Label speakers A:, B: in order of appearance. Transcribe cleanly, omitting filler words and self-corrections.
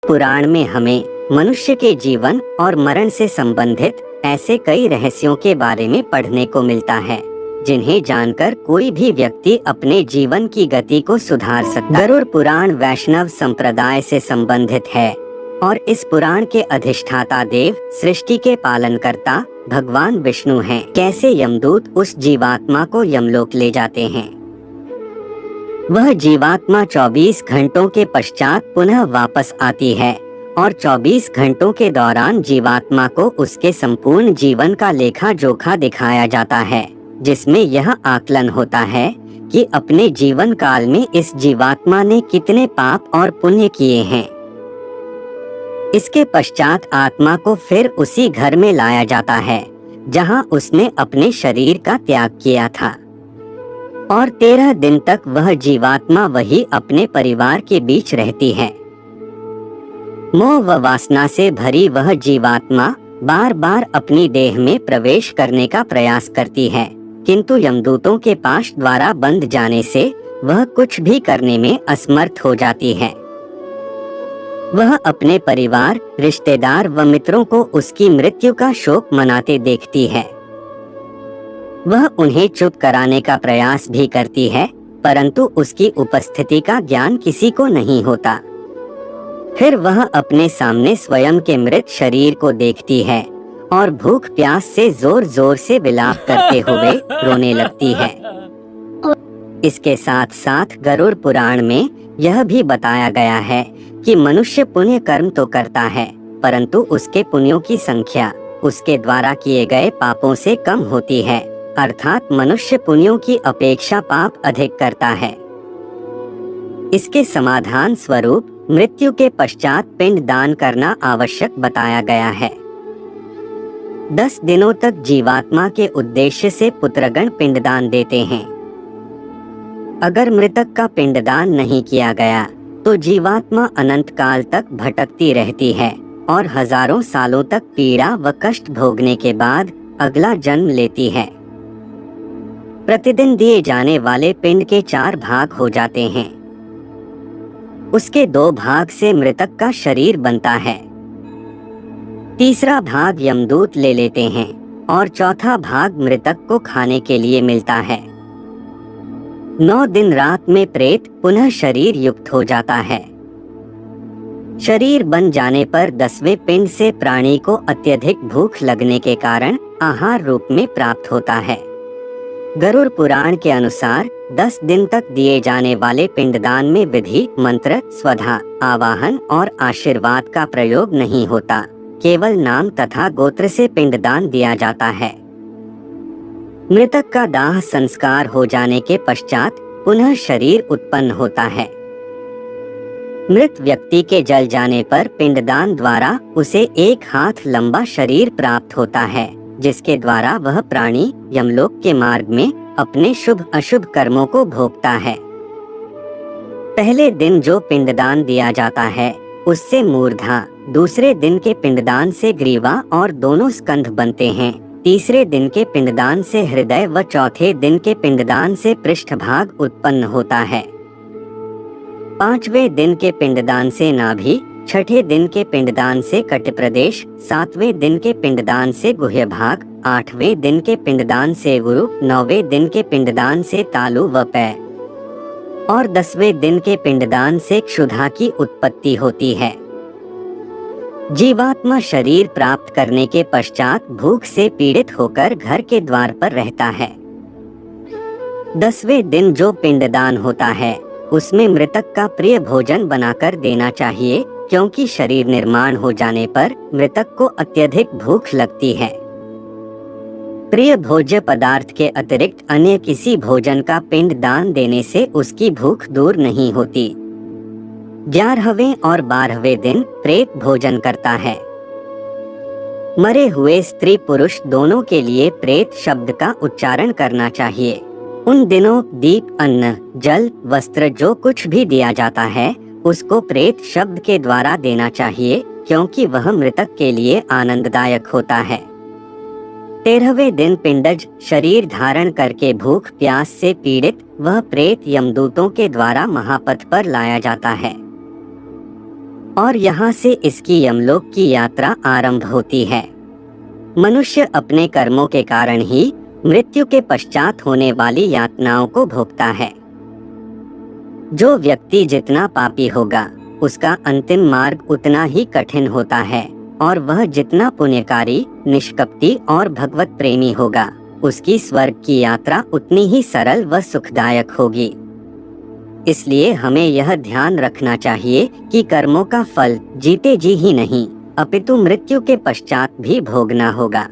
A: पुराण में हमें मनुष्य के जीवन और मरण से संबंधित ऐसे कई रहस्यों के बारे में पढ़ने को मिलता है जिन्हें जानकर कोई भी व्यक्ति अपने जीवन की गति को सुधार सकता है। गरुड़ पुराण वैष्णव संप्रदाय से संबंधित है और इस पुराण के अधिष्ठाता देव सृष्टि के पालनकर्ता भगवान विष्णु हैं। कैसे यमदूत उस जीवात्मा को यमलोक ले जाते हैं। वह जीवात्मा 24 घंटों के पश्चात पुनः वापस आती है और 24 घंटों के दौरान जीवात्मा को उसके संपूर्ण जीवन का लेखा जोखा दिखाया जाता है, जिसमें यह आकलन होता है कि अपने जीवन काल में इस जीवात्मा ने कितने पाप और पुण्य किए हैं। इसके पश्चात आत्मा को फिर उसी घर में लाया जाता है जहां उसने अपने शरीर का त्याग किया था और 13 दिन तक वह जीवात्मा वही अपने परिवार के बीच रहती है। मोह व वासना से भरी वह जीवात्मा बार बार अपनी देह में प्रवेश करने का प्रयास करती है, किंतु यमदूतों के पाश द्वारा बंद जाने से वह कुछ भी करने में असमर्थ हो जाती है। वह अपने परिवार, रिश्तेदार व मित्रों को उसकी मृत्यु का शोक मनाते देखती है। वह उन्हें चुप कराने का प्रयास भी करती है, परंतु उसकी उपस्थिति का ज्ञान किसी को नहीं होता। फिर वह अपने सामने स्वयं के मृत शरीर को देखती है और भूख प्यास से जोर जोर से विलाप करते हुए रोने लगती है। इसके साथ साथ गरुड़ पुराण में यह भी बताया गया है कि मनुष्य पुण्य कर्म तो करता है, परंतु उसके पुण्यों की संख्या उसके द्वारा किए गए पापों से कम होती है, अर्थात मनुष्य पुण्यों की अपेक्षा पाप अधिक करता है। इसके समाधान स्वरूप मृत्यु के पश्चात पिंड दान करना आवश्यक बताया गया है। 10 दिनों तक जीवात्मा के उद्देश्य से पुत्रगण पिंडदान देते हैं। अगर मृतक का पिंडदान नहीं किया गया तो जीवात्मा अनंत काल तक भटकती रहती है और हजारों सालों तक पीड़ा व कष्ट भोगने के बाद अगला जन्म लेती है। प्रतिदिन दिए जाने वाले पिंड के 4 भाग हो जाते हैं। उसके 2 भाग से मृतक का शरीर बनता है। तीसरा भाग यमदूत ले लेते हैं और चौथा भाग मृतक को खाने के लिए मिलता है। 9 दिन रात में प्रेत पुनः शरीर युक्त हो जाता है। शरीर बन जाने पर 10वें पिंड से प्राणी को अत्यधिक भूख लगने के कारण आहार रूप में प्राप्त होता है। गरुड़ पुराण के अनुसार 10 दिन तक दिए जाने वाले पिंडदान में विधि, मंत्र, स्वधा, आवाहन और आशीर्वाद का प्रयोग नहीं होता, केवल नाम तथा गोत्र से पिंडदान दिया जाता है। मृतक का दाह संस्कार हो जाने के पश्चात पुनः शरीर उत्पन्न होता है। मृत व्यक्ति के जल जाने पर पिंडदान द्वारा उसे 1 हाथ लंबा शरीर प्राप्त होता है, जिसके द्वारा वह प्राणी यमलोक के मार्ग में अपने शुभ अशुभ कर्मों को भोगता है। पहले दिन जो पिंडदान दिया जाता है उससे मूर्धा, दूसरे दिन के पिंडदान से ग्रीवा और दोनों स्कंध बनते हैं, तीसरे दिन के पिंडदान से हृदय व चौथे दिन के पिंडदान से पृष्ठभाग उत्पन्न होता है। 5वें दिन के पिंडदान से नाभि, 6ठे दिन के पिंडदान से कट प्रदेश, 7वें दिन के पिंडदान से गुह्य भाग, 8वें दिन के पिंडदान से गुरु, 9वें दिन के पिंडदान से तालु व पैर और 10वें दिन के पिंडदान से क्षुधा की उत्पत्ति होती है। जीवात्मा शरीर प्राप्त करने के पश्चात भूख से पीड़ित होकर घर के द्वार पर रहता है। 10वें दिन जो पिंडदान होता है उसमें मृतक का प्रिय भोजन बनाकर देना चाहिए, क्योंकि शरीर निर्माण हो जाने पर मृतक को अत्यधिक भूख लगती है। प्रिय भोज्य पदार्थ के अतिरिक्त अन्य किसी भोजन का पिंड दान देने से उसकी भूख दूर नहीं होती। 11वें और 12वें दिन प्रेत भोजन करता है। मरे हुए स्त्री पुरुष दोनों के लिए प्रेत शब्द का उच्चारण करना चाहिए। उन दिनों दीप, अन्न, जल, वस्त्र जो कुछ भी दिया जाता है उसको प्रेत शब्द के द्वारा देना चाहिए, क्योंकि वह मृतक के लिए आनंददायक होता है। 13वें दिन पिंडज शरीर धारण करके भूख प्यास से पीड़ित वह प्रेत यमदूतों के द्वारा महापथ पर लाया जाता है। और यहाँ से इसकी यमलोक की यात्रा आरंभ होती है। मनुष्य अपने कर्मों के कारण ही मृत्यु के पश्चात होने वाली यातनाओं को भोगता है। जो व्यक्ति जितना पापी होगा उसका अंतिम मार्ग उतना ही कठिन होता है, और वह जितना पुण्यकारी, निष्कपटी और भगवत प्रेमी होगा उसकी स्वर्ग की यात्रा उतनी ही सरल व सुखदायक होगी। इसलिए हमें यह ध्यान रखना चाहिए कि कर्मों का फल जीते जी ही नहीं अपितु मृत्यु के पश्चात भी भोगना होगा।